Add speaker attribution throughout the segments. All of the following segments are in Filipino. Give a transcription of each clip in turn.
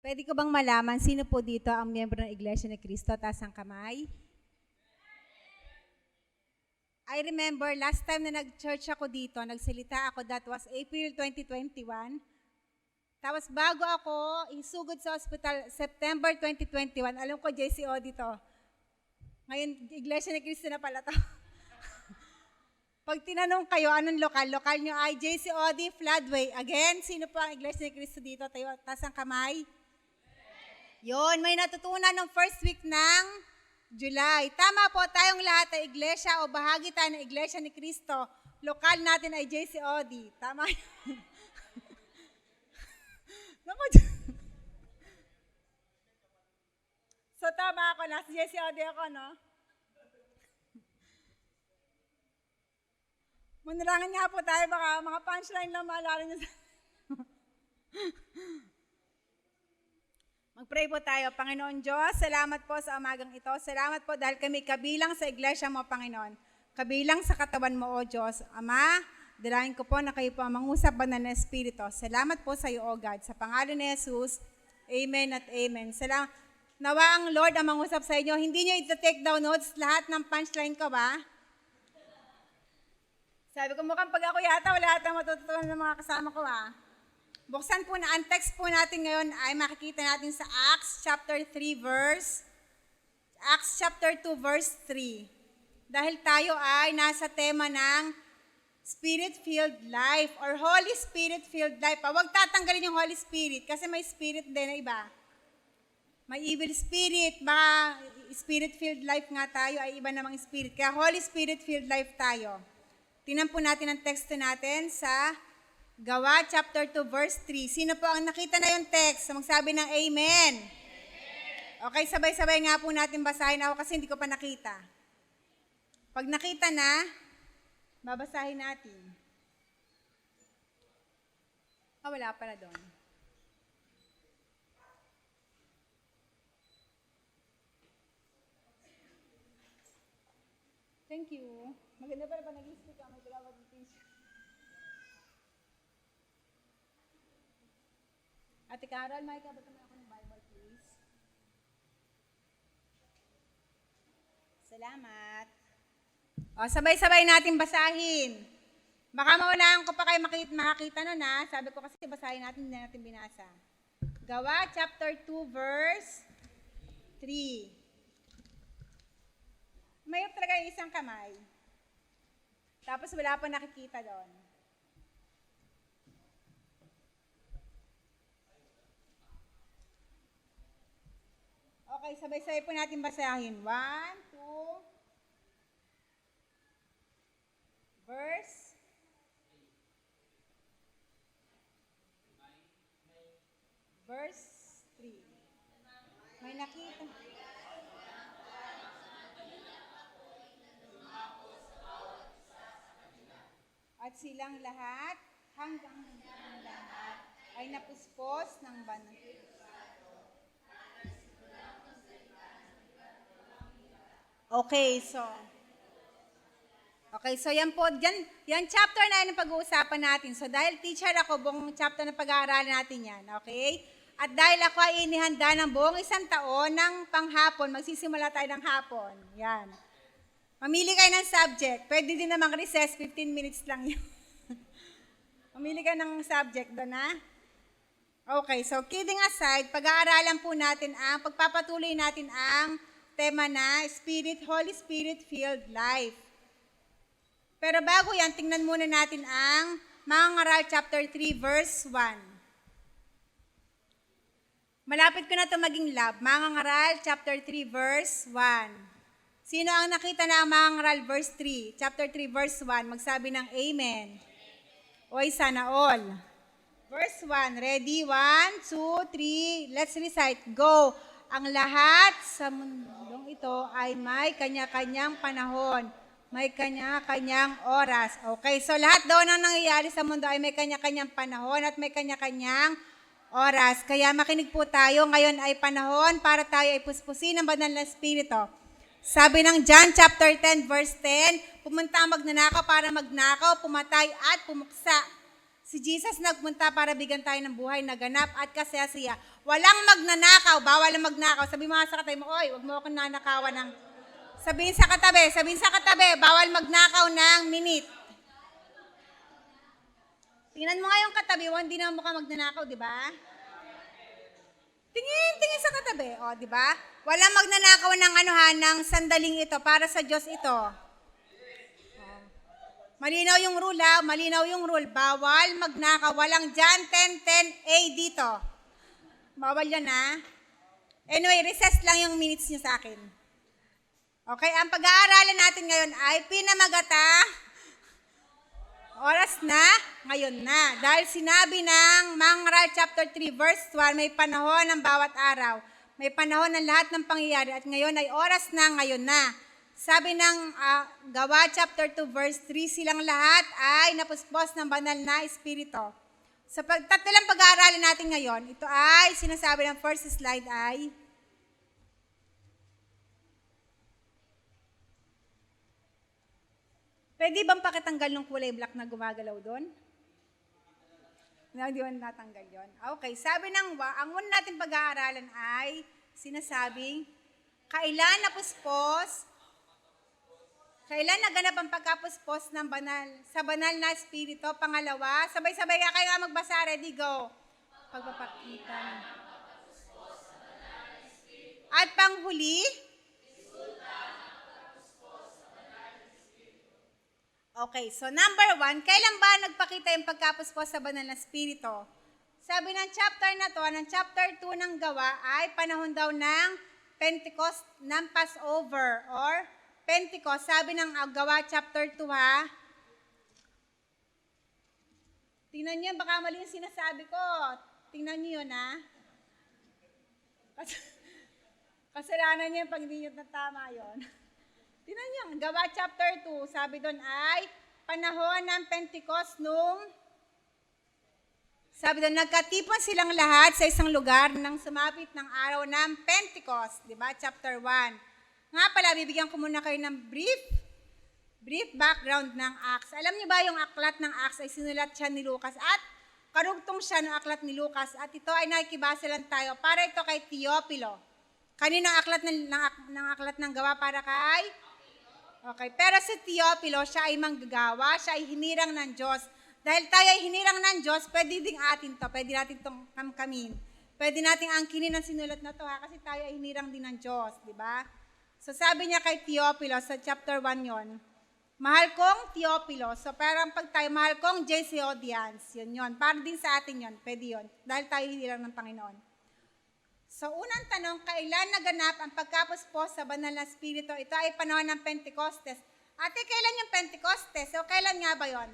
Speaker 1: Pwede ko bang malaman sino po dito ang miyembro ng Iglesia ni Cristo? Taas ang kamay. I remember last time na nag-church ako dito, nagsalita ako, that was April 2021. Tapos bago ako isugod sa ospital, September 2021, alam ko JCO dito. Ngayon, Iglesia ni Cristo na pala to. Pag tinanong kayo, anong lokal? Lokal nyo ay JCOD Floodway. Again, sino po ang Iglesia ni Cristo dito? Tayo, taas ang kamay. Yon, may natutunan ng first week ng July. Tama po, tayong lahat ay iglesia o bahagi tayo ng Iglesia ni Cristo. Lokal natin ay JCOD. Tama yun. So tama ako, nasa JCOD ako, no? Manalangan nga po tayo, baka mga punchline lang maalala nyo. Mag-pray po tayo. Panginoon Diyos, salamat po sa umagang ito. Salamat po dahil kami kabilang sa iglesia mo, Panginoon. Kabilang sa katawan mo, O Diyos. Ama, dalangin ko po na kayo po ang mangusap banal na Espiritu. Salamat po sa iyo, O God. Sa pangalan ni Jesus, Amen at Amen. Salamat. Nawa ang Lord ang mangusap sa inyo. Hindi nyo ito-take down notes lahat ng punchline ko ba? Sabi ko, mukhang pag ako yata, wala yata matututunan ng mga kasama ko Buksan po na, ang text po natin ngayon ay makikita natin sa Acts chapter 2 verse 3. Dahil tayo ay nasa tema ng Spirit-filled life or Holy Spirit-filled life. Huwag tatanggalin yung Holy Spirit kasi may spirit din na iba. May evil spirit, baka Spirit-filled life nga tayo ay iba namang spirit. Kaya Holy Spirit-filled life tayo. Tingnan po natin ang teksto natin sa Gawa chapter 2 verse 3. Sino po ang nakita na yung text? Magsabi ng Amen. Okay, sabay-sabay nga po natin basahin ako kasi hindi ko pa nakita. Pag nakita na, babasahin natin. Wala pala doon. Thank you. Maganda pala pa nag-speak ka, may tagawag ng teacher. Ate Carol, may kabot naman ako ng Bible, please. Salamat. Sabay-sabay natin basahin. Baka maunahan ko pa kayo makakita nun Sabi ko kasi basahin natin, hindi natin binasa. Gawa chapter 2 verse 3. Mayroon talaga isang kamay. Tapos wala pa nakikita doon. Okay, sabay-sabay po natin basahin. 1, 2, verse 3. May nakita. At silang lahat, hanggang lahat, ay napuspos ng banal. Okay, so yan po, yan chapter na yan ang pag-uusapan natin. So dahil teacher ako, buong chapter na pag-aaralan natin yan, okay? At dahil ako ay inihanda ng buong isang taon ng panghapon, magsisimula tayo ng hapon. Yan. Mamili kayo ng subject. Pwede din namang recess, 15 minutes lang yun. Mamili kayo ng subject doon, Okay, so kidding aside, pag-aaralan po natin pagpapatuloy natin ang tema na Holy Spirit-filled life. Pero bago yan, tingnan muna natin ang Mga Ngaral chapter 3 verse 1. Malapit ko na ito maging lab. Mga Ngaral chapter 3 verse 1. Sino ang nakita na ang Mga Ngaral verse 3? Chapter 3 verse 1. Magsabi ng Amen. Oy, sana all. Verse 1. Ready? 1, 2, 3. Let's recite. Go. Ang lahat sa mundong ito ay may kanya-kanyang panahon, may kanya-kanyang oras. Okay, so lahat daw na nangyayari sa mundo ay may kanya-kanyang panahon at may kanya-kanyang oras. Kaya makinig po tayo, ngayon ay panahon para tayo ay puspusin ng banal na Espiritu. Sabi ng John chapter 10 verse 10, pumunta ang magnanakaw para magnakaw, pumatay at pumuksa. Si Jesus nagpunta para bigyan tayo ng buhay na ganap at kasaya-saya. Walang magnanakaw, bawal ang magnakaw. Sabi mo nga sa katabi mo, oy, wag mo akong nanakawan ng... Sabihin sa katabi, bawal magnakaw ng minute. Tingnan mo nga yung katabi mo, hindi na mukhang magnanakaw, di ba? Tingin sa katabi, o, di ba? Walang magnanakaw ng ng sandaling ito, para sa Diyos ito. Malinaw yung rule, bawal magnakaw, walang John 10:10a dito. Bawal yan, ha? Anyway, recess lang yung minutes niyo sa akin. Okay, ang pag-aaralan natin ngayon ay pinamagata, oras na, ngayon na. Dahil sinabi ng Mga Ngaral chapter 3 verse 1, may panahon ng bawat araw. May panahon ng lahat ng pangyayari at ngayon ay oras na, ngayon na. Sabi ng Gawa chapter 2 verse 3, silang lahat ay napuspos ng banal na espiritu. Sa tatlo lang pag-aaralin natin ngayon, ito ay sinasabi ng first slide ay, pwede bang pakitanggal ng kulay black na gumagalaw doon? Hindi mo natanggal yun. Okay, sabi ng ang una natin pag-aaralan ay sinasabing, kailan naganap ang pagkapuspos ng sa banal na espiritu? Pangalawa, sabay-sabay nga kayo nga magbasa, ready, go. Pagpapakita. At panghuli, okay, so number 1, kailan ba nagpakita yung pagkapuspos sa banal na espiritu? Sabi ng chapter na to, ng chapter 2 ng Gawa, ay panahon daw ng Pentecost, ng Passover, or Pentecost. Sabi ng Gawa chapter 2, ha? Tingnan niyo, baka mali yung sinasabi ko. Tingnan niyo yun, ha? Kasalanan niyo pag hindi niyo natama yun. Tingnan niyo, Gawa chapter 2, sabi doon ay panahon ng Pentecost sabi doon, nagkatipon silang lahat sa isang lugar nang sumapit ng araw ng Pentecost, di ba? Chapter 1. Nga pala, bibigyan ko muna kayo ng brief background ng Acts. Alam niyo ba yung aklat ng Acts ay sinulat siya ni Lucas at karugtong siya ng aklat ni Lucas at ito ay nakikibasa lang tayo para ito kay Teopilo. Kanino aklat ng aklat ng Gawa para kay? Okay, pero si Teopilo, siya ay manggagawa, siya ay hinirang ng Diyos. Dahil tayo ay hinirang ng Diyos, pwede ding atin to, pwede natin itong kamkamin. Pwede nating angkinin ang sinulat na to, ha, kasi tayo ay hinirang din ng Diyos, di ba? So sabi niya kay Teopilo, sa chapter 1 yon, mahal kong Teopilo, so parang pag tayo, mahal kong JC audience, yun, para din sa atin yon, pwede yon, dahil tayo hinirang ng Panginoon. So, unang tanong, kailan naganap ang pagkapuspos sa banal na espiritu? Ito ay panahon ng Pentecostes. Ate, kailan yung Pentecostes? O kailan nga ba yon?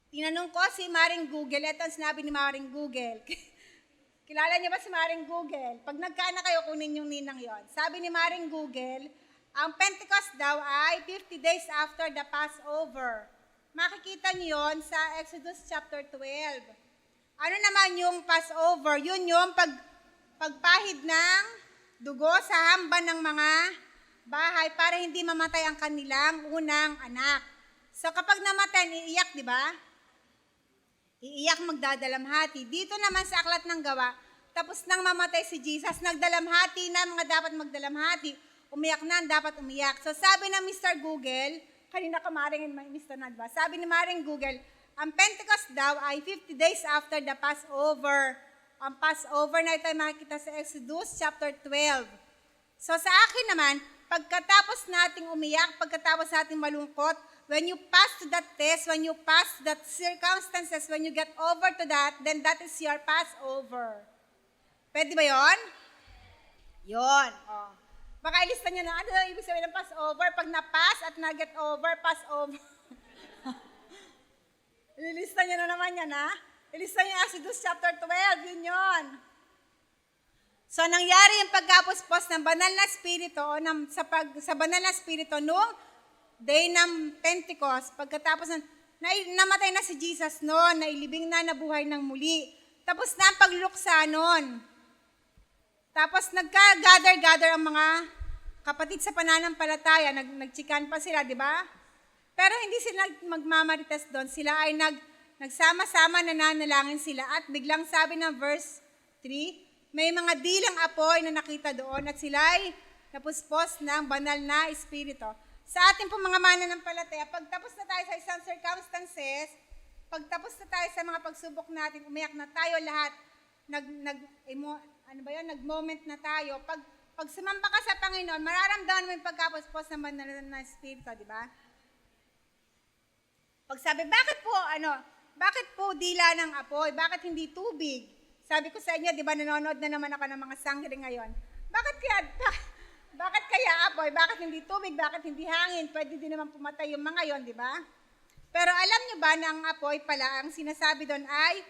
Speaker 1: Tinanong ko si Maring Google. Ito ang sinabi ni Maring Google. Kilala niyo ba si Maring Google? Pag nagkaanak kayo, kunin yung ninang yon. Sabi ni Maring Google, ang Pentecost daw ay 50 days after the Passover. Makikita niyo yon sa Exodus chapter 12. Ano naman yung Passover? Yun yung pagpahid ng dugo sa hamban ng mga bahay para hindi mamatay ang kanilang unang anak. So kapag namatay, iiyak, di ba? Iiyak, magdadalamhati. Dito naman sa aklat ng Gawa, tapos nang mamatay si Jesus, nagdalamhati na mga dapat magdalamhati. Umiyak na, dapat umiyak. So sabi ng Mr. Google, kanina ka Maring Mr. Nadba, sabi ni Maring Google, ang Pentecost daw ay 50 days after the Passover. Ang Passover na ito ay makikita sa Exodus chapter 12. So sa akin naman, pagkatapos nating umiyak, pagkatapos nating malungkot, when you pass to that test, when you pass that circumstances, when you get over to that, then that is your Passover. Pwede ba yon? Yon. Oh. Baka ilista nyo na, ano ibig sabihin ng Passover? Pag na-pass at na-get over, Passover. Ilista nyo na naman yan, ha? Ilista nyo Exodus chapter 12, yun yon. So, nangyari yung pagkapuspos ng banal na espiritu o sa banal na espiritu noong day ng Pentecost. Pagkatapos namatay na si Jesus noon, nailibing na, nabuhay ng muli. Tapos na ang pagluksa noon. Tapos nagka-gather ang mga kapatid sa pananampalataya, nagchikan pa sila, di ba? Pero hindi sila magmamarites doon. Sila ay nagsama-sama nananalangin sila at biglang sabi ng verse 3, may mga dilang apoy na nakita doon at sila'y napuspos ng banal na espiritu. Sa ating pong mga mananampalataya, pagtapos na tayo sa isang circumstances, pagtapos na tayo sa mga pagsubok natin, umiyak na tayo lahat, nag-moment na tayo. Pag sumamba ka sa Panginoon, mararamdaman mo yung pagkapuspos ng banal na espiritu, di ba? Pag sabi, bakit po dila ng apoy? Bakit hindi tubig? Sabi ko sa inyo, di ba, nanonood na naman ako ng mga sangre ngayon. Bakit kaya apoy? Bakit hindi tubig? Bakit hindi hangin? Pwede din naman pumatay yung mga yon, di ba? Pero alam nyo ba na ang apoy pala, ang sinasabi doon ay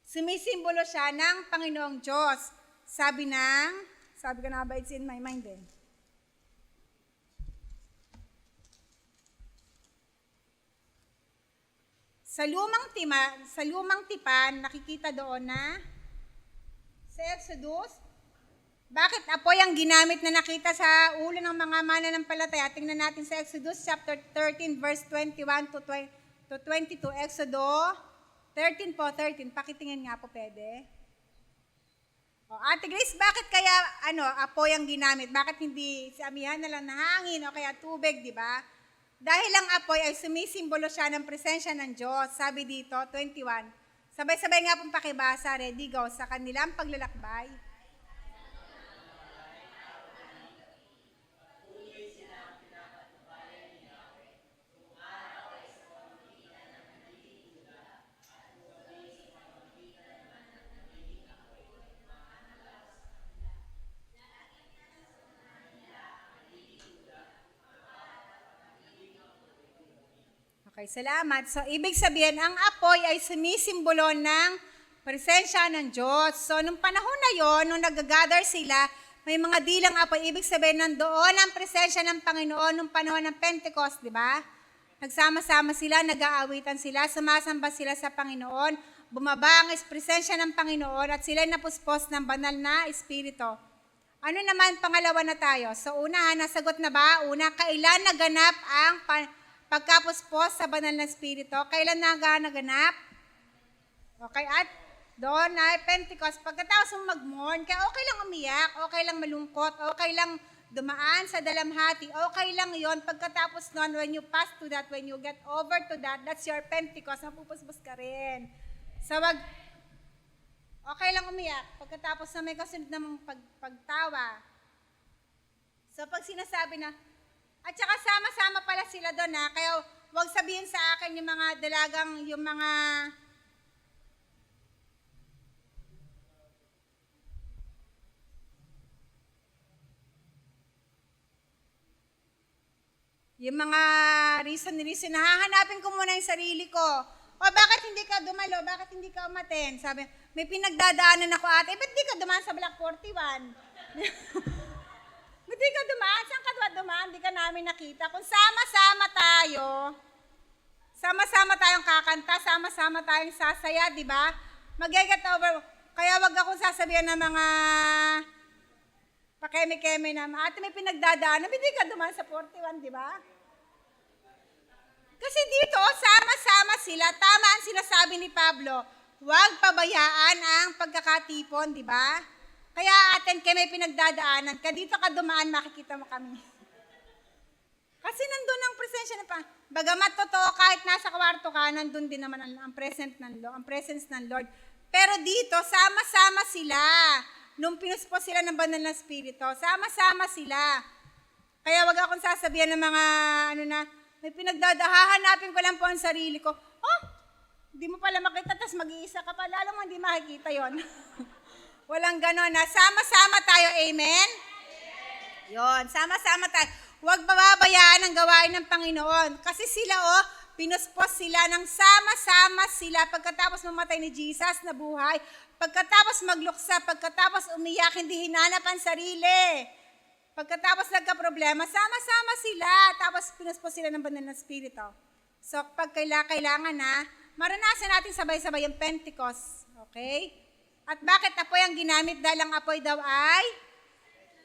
Speaker 1: sumisimbolo siya ng Panginoong Diyos. Sabi ko na ba, it's in my mind din. Sa lumang tipan, nakikita doon na sa Exodus, bakit apoy ang ginamit na nakita sa ulo ng mga mananampalataya? Tingnan natin sa Exodus chapter 13, verse 21 to 22. Exodus 13 po, 13. Pakitingin nga po, pwede. Ate Grace, bakit kaya apoy ang ginamit? Bakit hindi amihan na lang na hangin o kaya tubig, di ba? Dahil ang apoy ay sumisimbolo siya ng presensya ng Diyos. Sabi dito, 21. Sabay-sabay nga pong pakibasa, ready, go, sa kanilang paglalakbay. Okay, salamat. So, ibig sabihin, ang apoy ay sumisimbolo ng presensya ng Diyos. So, nung panahon na yon, nung nag-gather sila, may mga dilang apoy. Ibig sabihin, nandoon ang presensya ng Panginoon nung panahon ng Pentecost, di ba? Nagsama-sama sila, nag-aawitan sila, sumasamba sila sa Panginoon, bumaba ang presensya ng Panginoon at sila napuspos ng banal na espiritu. Ano naman, pangalawa na tayo? So, una, nasagot na ba? Una, kailan naganap ang pagkapuspos sa banal na espiritu? Kailan naganap? Okay, at doon ay Pentecost. Pagkatapos mong mag-mourn, kaya okay lang umiyak, okay lang malungkot, okay lang dumaan sa dalamhati, okay lang yon. Pagkatapos noon, when you pass to that, when you get over to that, that's your Pentecost, napupuspos ka rin. So, okay lang umiyak, pagkatapos na may kasunod namang pagtawa. So, pag sinasabi na, at saka sama-sama pala sila doon kaya huwag sabihin sa akin yung mga dalagang, yung mga reason, hahanapin ko muna yung sarili ko. Bakit hindi ka dumalo? Bakit hindi ka umaten? Sabi, may pinagdadaanan ako ate, ba't di ka dumaan sa Block 41? Hindi ka dumaan. Saan ka dumaan? Hindi ka namin nakita. Kung sama-sama tayong kakanta, sama-sama tayong sasaya, di ba? Mag-get over. Kaya wag akong sasabihan ng mga pakeme-keme na, ate may pinagdadaanan, hindi ka dumaan sa 41, di ba? Kasi dito, sama-sama sila. Tama ang sinasabi ni Pablo. Huwag pabayaan ang pagkakatipon, di ba? Kaya atin kayo may pinagdadaanan, dito ka dumaan, makikita mo kami. Kasi nandun ang presensya ng bagamat totoo, kahit nasa kwarto ka, nandun din naman ang presence ng Lord. Pero dito, sama-sama sila. Nung pinuspos sila ng banal na espiritu, sama-sama sila. Kaya wag akong sasabihan ng mga, may hahanapin ko lang po ang sarili ko. Hindi mo pala makita, tas mag-iisa ka pa, lalong hindi makikita yon. Walang ganon na. Sama-sama tayo, amen? Yon, sama-sama tayo. Huwag bababayaan ang gawain ng Panginoon. Kasi sila, pinuspos sila ng sama-sama sila pagkatapos mamatay ni Jesus na buhay. Pagkatapos magluksa, pagkatapos umiyak, hindi hinanap ang sarili. Pagkatapos nagka-problema, sama-sama sila. Tapos pinuspos sila ng banal na espiritu. So, pag kailangan maranasan natin sabay-sabay yung Pentecost. Okay? At bakit apoy ang ginamit? Dahil ang apoy daw ay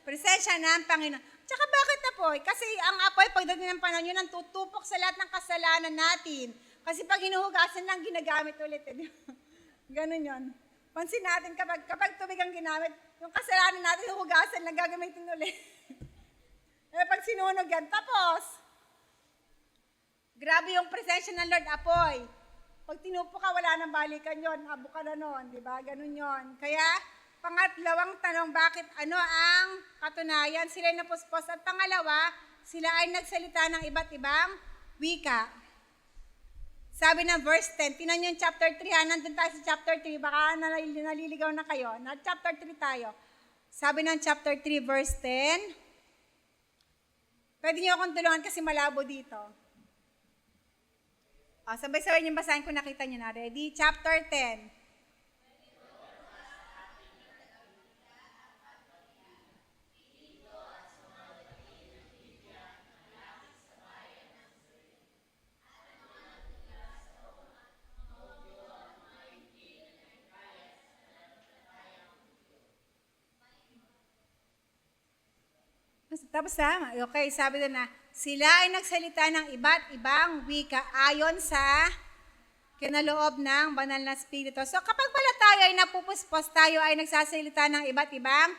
Speaker 1: presensya ng Panginoon. Tsaka bakit apoy? Kasi ang apoy, pagdating ng panahon yun, ang tutupok sa lahat ng kasalanan natin. Kasi pag hinuhugasan lang, ginagamit ulit. Eh. Ganun yun. Pansin natin kapag tubig ang ginamit, yung kasalanan natin, hugasan lang, gagamitin ulit. Eh, pag sinunog yan, tapos. Grabe yung presensya ng Lord, apoy. Pag tinupo ka, wala nang balikan yon, abo ka na nun, di ba? Ganun yon. Kaya, pangatlawang tanong, bakit ano ang katunayan? Sila ay napuspos. At pangalawa, sila ay nagsalita ng iba't ibang wika. Sabi ng verse 10, tinan nyo yung chapter 3, nandun tayo sa chapter 3, baka naliligaw na kayo. Chapter 3 tayo. Sabi ng chapter 3, verse 10, pwede nyo akong tulungan kasi malabo dito. Sabay-sabay nyo basahin kung nakita nyo na. Ready? Chapter 10. Tapos okay, sabi doon na, sila ay nagsalita ng iba't ibang wika ayon sa kinaloob ng banal na spirito. So kapag pala tayo ay napupuspos, tayo ay nagsasalita ng iba't ibang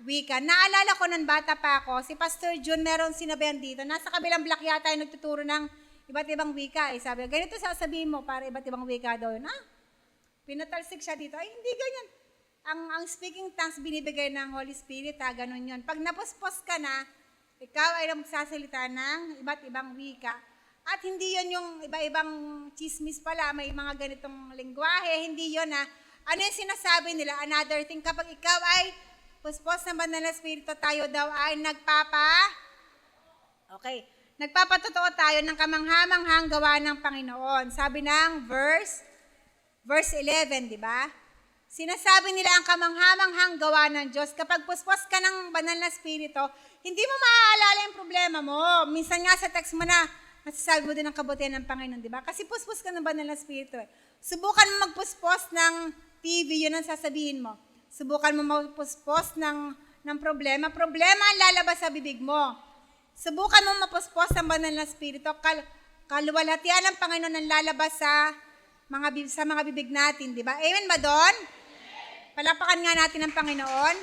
Speaker 1: wika. Naalala ko nung bata pa ako, si Pastor June meron sinabihan dito, nasa kabilang block yata ay nagtuturo ng iba't ibang wika. Sabi, ganito sasabihin mo para iba't ibang wika daw yun. Pinatalsik siya dito. Ay, hindi ganyan. Ang speaking tongues binibigay ng Holy Spirit, ganun yun. Pag napuspos ka na, ikaw ay magsasalita ng iba't ibang wika. At hindi yun yung iba-ibang chismis pala, may mga ganitong lingwahe, hindi yun ano yung sinasabi nila? Another thing, kapag ikaw ay puspos ng banal na Espiritu, tayo daw ay nagpapatotoo tayo ng kamanghamanghang gawa ng Panginoon. Sabi ng verse 11, di ba? Sinasabi nila ang kamanghamanghang gawa ng Diyos. Kapag puspos ka ng banal na Espiritu, hindi mo maaalala yung problema mo. Minsan nga sa text mo na, nasasabi mo din ang kabutihan ng Panginoon, di ba? Kasi puspos ka ng banal na Espiritu. Subukan mo magpuspos ng TV, yun ang sasabihin mo. Subukan mo magpuspos ng problema. Problema ang lalabas sa bibig mo. Subukan mo mapuspos ng banal na Espiritu. Kaluwalhatian ng Panginoon ang lalabas sa mga bibig natin, di ba? Amen ba doon? Palapakan nga natin ang Panginoon.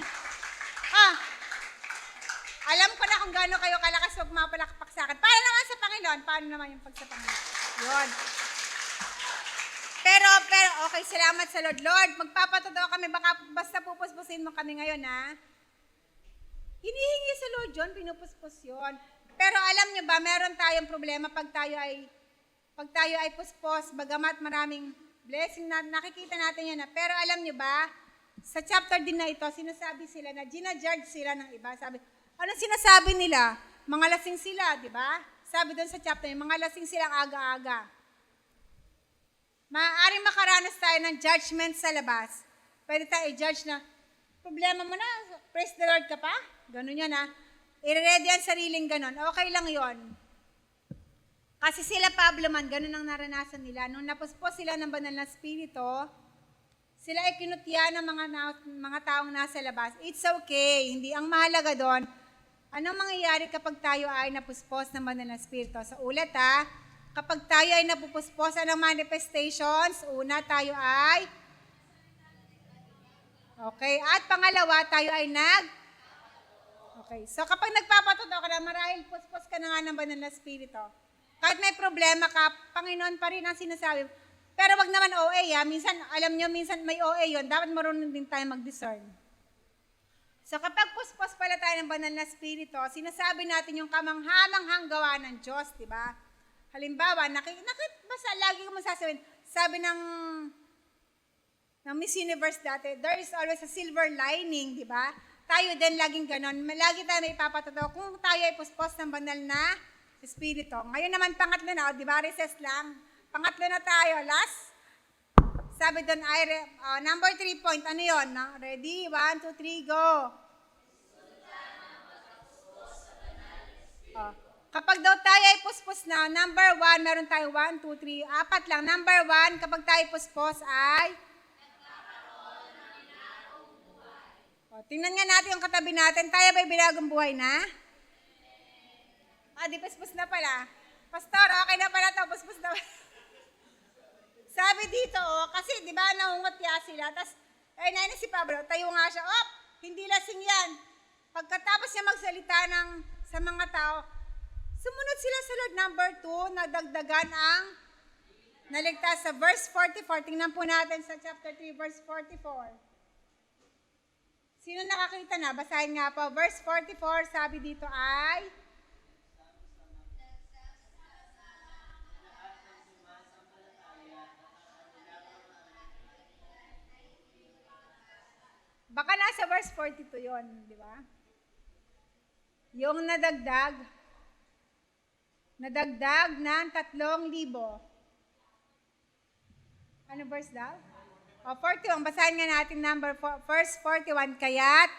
Speaker 1: Alam ko na kung gaano kayo kalakas huwag mapalakpak sa akin. Paano naman sa Panginoon? Paano naman yung pag sa Panginoon? Yun. Pero, okay, salamat sa Lord. Lord, magpapatotoo kami, basta pupuspusin mo kami ngayon, Hinihingi sa Lord yun, pinupuspos yun. Pero alam nyo ba, meron tayong problema pag tayo ay puspos, bagamat maraming blessing na nakikita natin yan. Pero alam nyo ba, sa chapter din na ito, sinasabi sila na ginajudge sila ng iba. Sabi, ano sinasabi nila? Mga lasing sila, di ba? Sabi doon sa chapter, mga lasing silang aga-aga. Maaaring makaranas tayo ng judgment sa labas. Pwede tayo i-judge na, problema mo na, praise the Lord ka pa? Ganun yun I-ready ang sariling ganun. Okay lang yon. Kasi sila Pablo man, ganun ang naranasan nila. Nung napuspos sila ng banal na Espiritu, sila ay kinutya ng mga taong nasa labas. It's okay. Hindi ang mahalaga doon. Anong mangyayari kapag tayo ay napuspos ng banal na Espiritu? Sa ulat kapag tayo ay napupuspos ng manifestations, una tayo ay okay. At pangalawa, tayo ay okay. So kapag nagpapatotoo ka na, marahil puspos ka na nga ng banal na Espiritu. Kahit may problema ka, Panginoon pa rin ang sinasabi. Pero wag naman OA, Minsan, alam nyo, minsan may OA yun. Dapat marunong din tayo mag-discern. So kapag puspos pala tayo ng banal na Espiritu, sinasabi natin yung kamanghamanghang gawa ng Diyos, di ba? Halimbawa, basta lagi ko masasabihin, sabi ng Miss Universe dati, there is always a silver lining, di ba? Tayo din laging ganon. Lagi tayo may ipapatotoo kung tayo ay puspos ng banal na Espiritu. Ngayon naman, pangatlo na, di ba? Recess lang. Pangatlo na tayo. Last. Sabi doon, number 3 point. Ano yun? Ready? 1, 2, 3, go. Kapag daw tayo ay puspos na, number 1, meron tayo 1, 2, 3, 4 lang. Number 1, kapag tayo puspos ay tingnan nga natin yung katabi natin. Tayo ba'y binagong buhay na? Di puspos na pala. Pastor, okay na pala ito. Puspos na pala. Sabi dito, kasi di ba nangungutya sila, tapos, nainin si Pablo, tayo nga siya, hindi lasing yan. Pagkatapos niya magsalita sa mga tao, sumunod sila sa Lord. Number 2, nadagdagan ang naligtas sa verse 44. Tingnan po natin sa chapter 3, verse 44. Sino nakakita na? Basahin nga po. Verse 44, sabi dito ay, baka nasa verse 42 yon, di ba? Yung nadagdag ng 3,000. Ano verse daw? 41. Basahin nga natin verse 41. Kaya't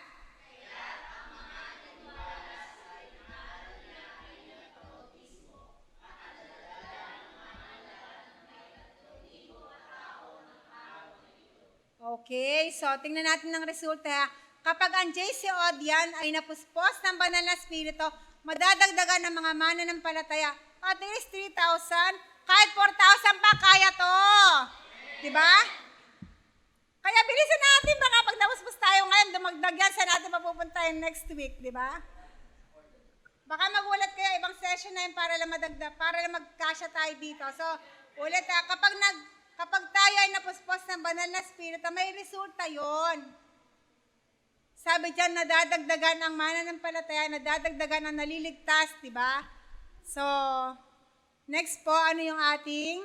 Speaker 1: okay, so tingnan natin ng resulta. Kapag ang JCOD yan ay napuspos ng banal na spirito, madadagdagan ng mga mananampalataya. At least 3,000, kahit 4,000 pa, kaya to. Diba? Kaya bilisan natin, baka pag napuspos tayo ngayon, dumagdag yan, saan natin mapupunta yung next week, diba? Baka magulat kayo, ibang session na yun para lang madagdag, para lang magkasya tayo dito. So, ulit kapag tayo ay napuspos ng banal na spirito, may resulta yon. Sabi dyan, nadadagdagan ang mananampalataya, nadadagdagan ang naliligtas, di ba? So, next po, ano yung ating?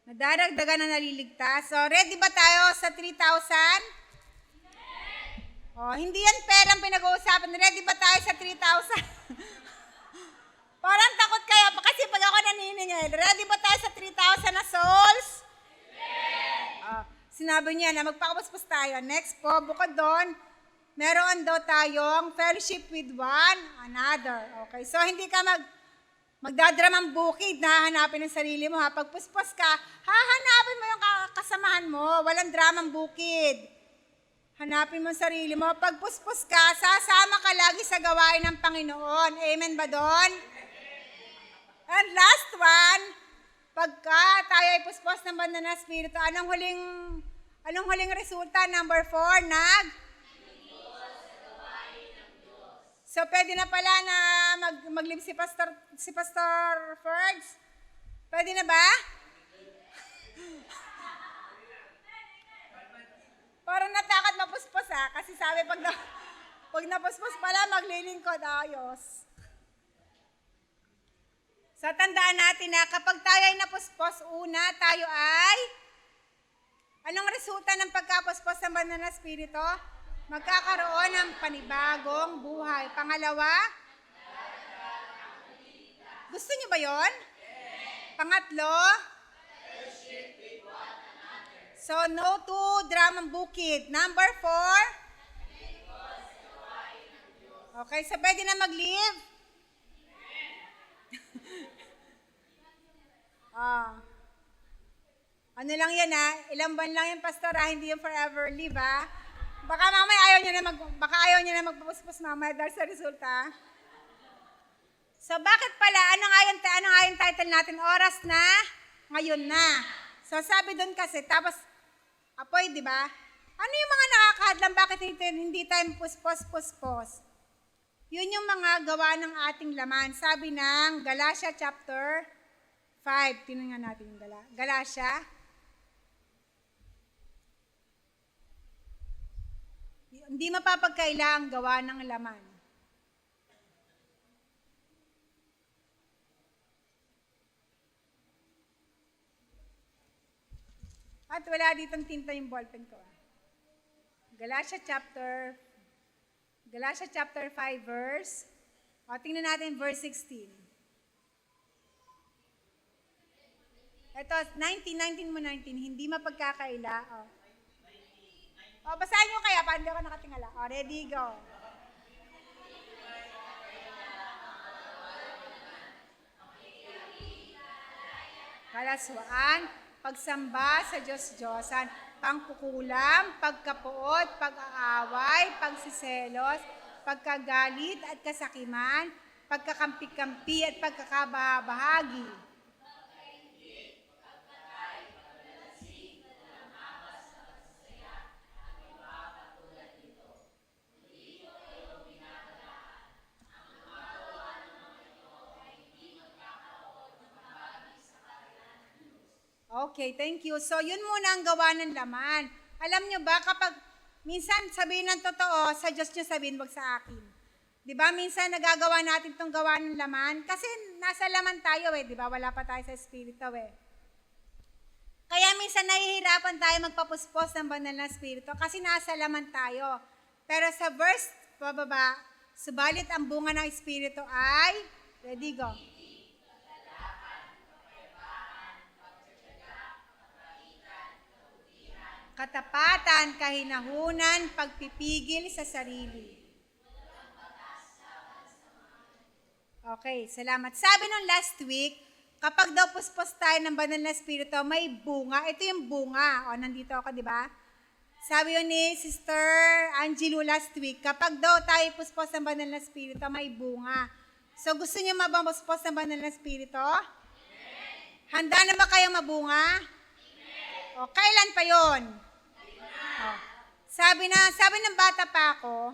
Speaker 1: Nadadagdagan ang naliligtas. So, ready ba tayo sa 3,000? Hindi yan perang pinag-uusapan. Ready ba tayo sa 3,000? Parang takot kayo kasi pag ako naniningil. Ready ba tayo sa 3,000 na souls? Yes! Sinabi niya na magpakapuspos tayo. Next po, bukod doon, meron daw tayong fellowship with one another. Okay, so hindi ka magdadramang bukid na hanapin ang sarili mo. Pag puspos ka, hahanapin mo yung kasamahan mo. Walang dramang bukid. Hanapin mo ang sarili mo. Pag puspos ka, sasama ka lagi sa gawain ng Panginoon. Amen ba doon? And last one, pagka tayo ay puspos ng banal na spirito, anong huling resulta? Number 4, So, pwede na pala na mag-live si Pastor Fergs? Pwede na ba? Parang natakot mapuspos kasi sabi pag napuspos pala, maglilingkod, ayos. So, tandaan natin na kapag tayo ay napuspos, una, tayo ay, anong resulta ng pagkapuspos ng banal na spirito? Magkakaroon ng panibagong buhay. Pangalawa, gusto niyo ba yon? Pangatlo, so no to dramang bukid. Number 4, okay, so pwede na mag-live? Ano lang yan ilang buwan lang yan, pastor hindi yung forever live Baka mamaya ayaw niyo na magpupuspos mamaya dahil sa resulta. So bakit pala, ano nga yung title natin? Oras na, ngayon na. So sabi doon kasi, tapos apoy, di ba? Ano yung mga nakakahadlang, bakit hindi tayo puspos? Yun yung mga gawa ng ating laman. Sabi ng Galatia chapter 5. Tingnan nga natin yung Galatia. Hindi mapapagkaila ang gawa ng laman. At wala ditong tinta yung ballpen ko. Galatia chapter 5 verse. Tingnan natin verse 16. Ito, 19 mo 19. Hindi mapagkakaila. Basahin nyo kaya, paano ako nakatingala? Ready, go. Kalaswaan, pagsamba sa Diyos-Diyosan, pangkukulam, pagkapuot, pag-aaway, pagsiselos, pagkagalit at kasakiman, pagkakampi-kampi at pagkakabahagi. Okay, thank you. So, yun muna ang gawa ng laman. Alam nyo ba, kapag minsan sabihin ng totoo, sa Diyos nyo sabihin, wag sa akin. Di ba? Minsan nagagawa natin itong gawa ng laman kasi nasa laman tayo di ba? Wala pa tayo sa Espiritu Kaya minsan nahihirapan tayo magpapuspos ng banal na Espiritu kasi nasa laman tayo. Pero sa verse pababa, subalit ang bunga ng Espiritu ay, ready, go. Katapatan, kahinahunan, pagpipigil sa sarili. Okay, salamat. Sabi nung last week, kapag daw puspos tayo ng banal na Espiritu, may bunga. Ito yung bunga. O, nandito ako, di ba? Sabi yun ni Sister Angelo last week, kapag daw tayo puspos ng banal na Espiritu, may bunga. So, gusto niyo mabapuspos ng banal na Espiritu? Handa na ba kayong mabunga? O, kailan pa yon? Sabi ng bata pa ako,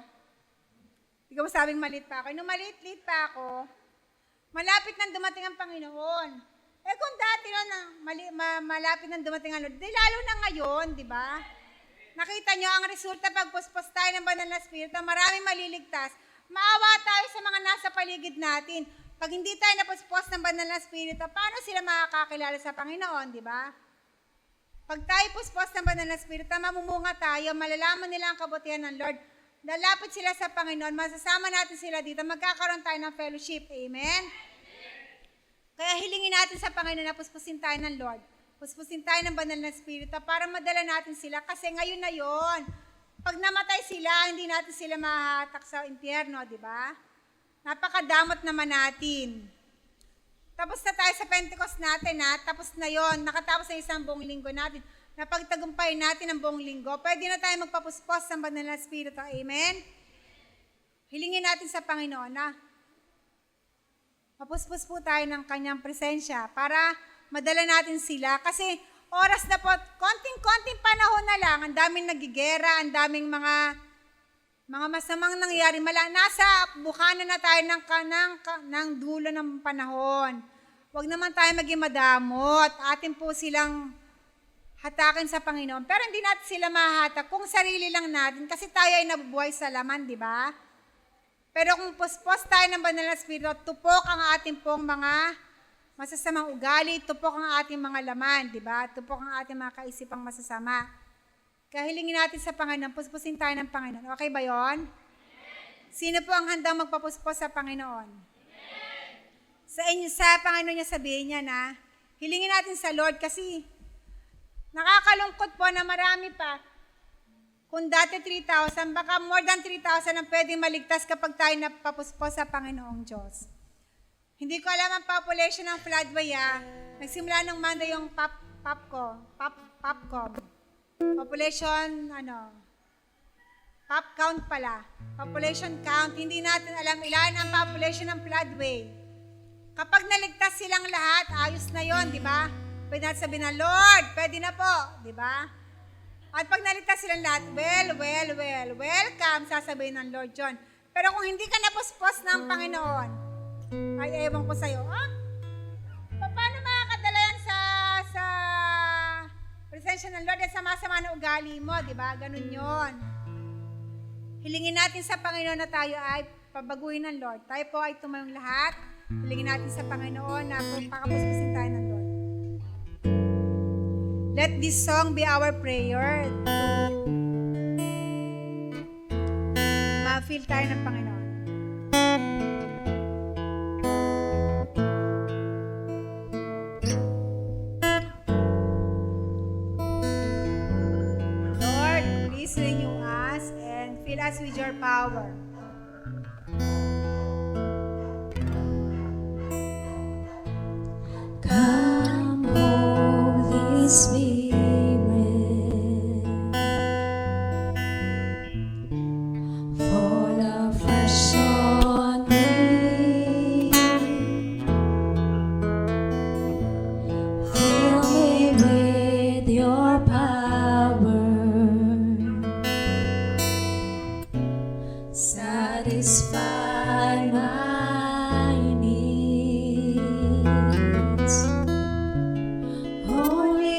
Speaker 1: hindi ko masabing maliit pa ako, nung maliit pa ako, malapit nang dumating ang Panginoon. Kung dati malapit nang dumating ang Lord, lalo na ngayon, di ba? Nakita nyo, ang resulta pag puspos tayo ng banal na Espiritu, maraming maliligtas. Maawa tayo sa mga nasa paligid natin. Pag hindi tayo napuspos ng banal na Espiritu, paano sila makakakilala sa Panginoon, di ba? Pag tayo puspos ng banal na Espiritu, mamumunga tayo, malalaman nila ang kabutihan ng Lord. Lalapit sila sa Panginoon, masasama natin sila dito, magkakaroon tayo ng fellowship. Amen? Kaya hilingin natin sa Panginoon na puspusin tayo ng Lord. Puspusin tayo ng banal na Espiritu para madala natin sila. Kasi ngayon na yon. Pag namatay sila, hindi natin sila mahahatak sa impyerno, di ba? Napakadamot naman natin. Tapos na tayo sa Pentecost natin, tapos na yon, nakatapos na isang buong linggo natin. Napagtagumpay natin ang buong linggo, pwede na tayo magpapuspos ng banal na Espiritu. Amen? Hilingin natin sa Panginoon na mapuspos po tayo ng kanyang presensya para madala natin sila. Kasi oras na po, konting-konting panahon na lang, ang daming nagigera, ang daming mga masamang nangyayari. Nasa bukana na tayo ng dulo ng panahon. Huwag naman tayo maging madamot. Atin po silang hatakin sa Panginoon. Pero hindi natin sila mahahatak kung sarili lang natin kasi tayo ay nabubuhay sa laman, di ba? Pero kung puspos tayo ng banal na Espiritu, tupok ang ating pong mga masasamang ugali, tupok ang ating mga laman, di ba? Tupok ang ating mga kaisipang masasama. Kaya hilingin natin sa Panginoon, puspusin tayo ng Panginoon. Okay ba yon? Sino po ang handang magpapuspos sa Panginoon? Sa Panginoon niya sabihin niya na, hilingin natin sa Lord kasi nakakalungkot po na marami pa. Kung dati 3,000, baka more than 3,000 ang pwedeng maligtas kapag tayo napapuspos sa Panginoong Diyos. Hindi ko alam ang population ng Floodway. Nagsimula nung Monday yung Popcom. Population, pop count pala. Population count. Hindi natin alam ilan ang population ng Floodway. Kapag naligtas silang lahat, ayos na yon, di ba? Pwede natin sabihin na, Lord, pwede na po, di ba? At pag naligtas silang lahat, welcome, sasabihin ng Lord John. Pero kung hindi ka napuspos ng Panginoon, ay ewan ko sa'yo, paano makakadala yan sa presensya ng Lord at sama-sama na ugali mo, di ba? Ganun yon. Hilingin natin sa Panginoon na tayo ay pabaguhin ng Lord. Tayo po ay tumayong lahat. Hilingin natin sa Panginoon na pakapuspusin tayo ng Lord. Let this song be our prayer. Ma-feel tayo ng Panginoon. Lord, please renew us and fill us with your power.
Speaker 2: Come, Holy Spirit, fall afresh on me. Fill me with your power, satisfy my needs. Holy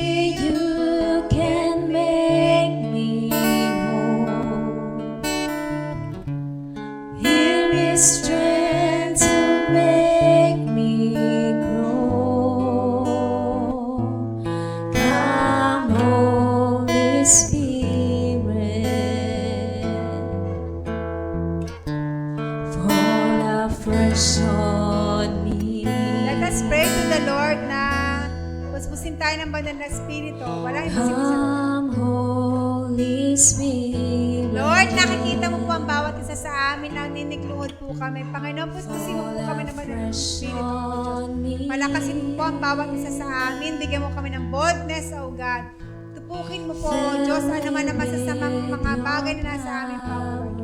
Speaker 1: tayo ng banal na Espiritu, walang imposible sa Lord.
Speaker 2: Come, Holy Spirit.
Speaker 1: Lord, nakikita mo po ang bawat isa sa amin na ninikluhod po kami. Panginoon, puspusin mo po kami ng banal na Espiritu, O Diyos. Palakasin mo po ang bawat isa sa amin. Bigyan mo kami ng boldness, O God. Tupukin mo po, O Diyos, ano man ang masasamang mga bagay na nasa amin, O Lord.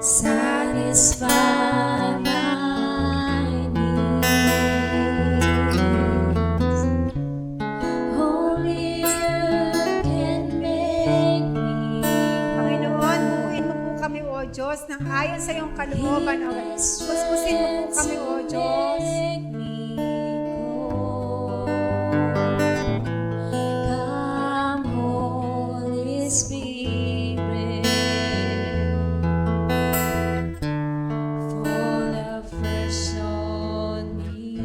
Speaker 2: Satisfy my needs. Only you can make me
Speaker 1: Panginoon, buuin mo po kami, O Diyos, ng ayon sa iyong kalooban, O God. Puspusin mo po kami, O Diyos.
Speaker 2: make me go. Come, Holy Spirit, fall afresh on me.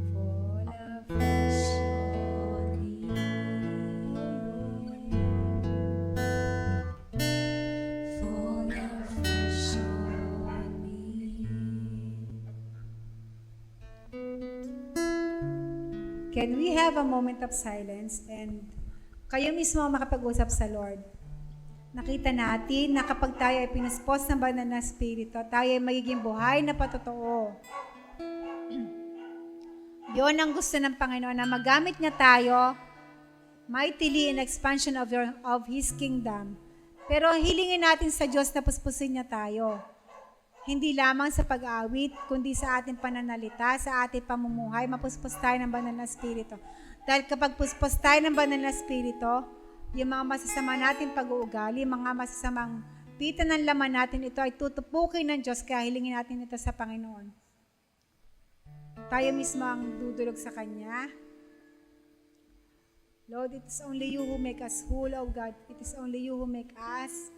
Speaker 2: Fall afresh on me. Fall afresh on me.
Speaker 1: Can we have a moment of silence and kayo mismo ang makapag-usap sa Lord? Nakita natin na kapag tayo ay pinuspos ng banal na Espiritu, tayo ay magiging buhay na patotoo. Yun ang gusto ng Panginoon, na magamit niya tayo mightily in expansion of His kingdom. Pero hilingin natin sa Diyos na puspusin niya tayo. Hindi lamang sa pag-awit, kundi sa ating pananalita, sa ating pamumuhay, mapuspos tayo ng banal na Espiritu. Dahil kapag puspos tayo ng banal na Espiritu, yung mga masasama natin pag-uugali, mga masasamang pita ng laman natin, ito ay tutupukin ng Diyos, kaya hilingin natin ito sa Panginoon. Tayo mismo ang dudulog sa Kanya. Lord, it is only you who make us whole, O God. It is only you who make us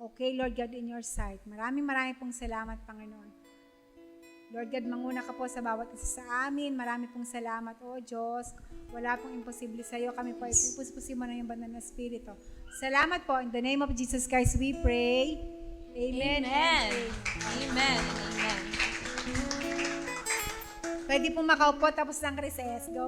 Speaker 1: okay, Lord God, in your sight. Maraming pong salamat, Panginoon. Lord God, manguna ka po sa bawat isa sa amin. Marami pong salamat, O Diyos. Wala pong imposible sa iyo. Kami po ay pupuspusin mo na yung banal na Espiritu. Salamat po. In the name of Jesus Christ, we pray. Amen.
Speaker 3: Amen. Amen. Amen.
Speaker 1: Pwede pong makaupo tapos ng recess. Go.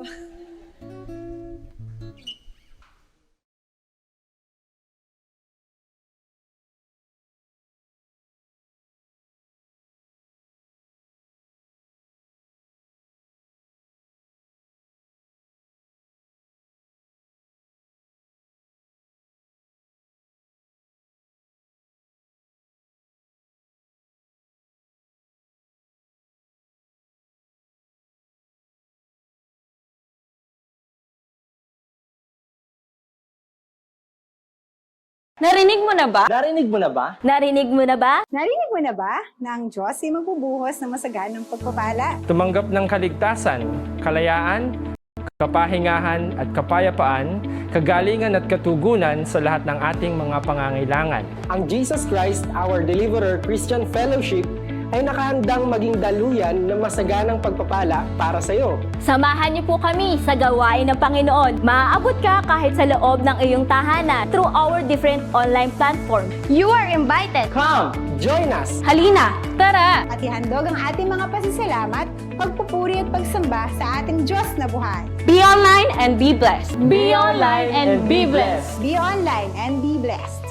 Speaker 3: Narinig mo na ba?
Speaker 4: Narinig mo na ba?
Speaker 3: Narinig mo na ba?
Speaker 1: Narinig mo na ba na ang Diyos ay magbubuhos ng masaganang pagpapala?
Speaker 4: Tumanggap ng kaligtasan, kalayaan, kapahingahan at kapayapaan, kagalingan at katugunan sa lahat ng ating mga pangangailangan.
Speaker 5: Ang Jesus Christ, our Deliverer Christian Fellowship, ay nakahandang maging daluyan ng masaganang pagpapala para sa iyo.
Speaker 3: Samahan niyo po kami sa gawain ng Panginoon. Maaabot ka kahit sa loob ng iyong tahanan through our different online platform. You are invited!
Speaker 5: Come, join us!
Speaker 3: Halina! Tara!
Speaker 1: At ihandog ang ating mga pasasalamat, pagpupuri at pagsamba sa ating Diyos na buhay.
Speaker 3: Be online and be blessed! Be online and be blessed!
Speaker 1: Be online and be blessed.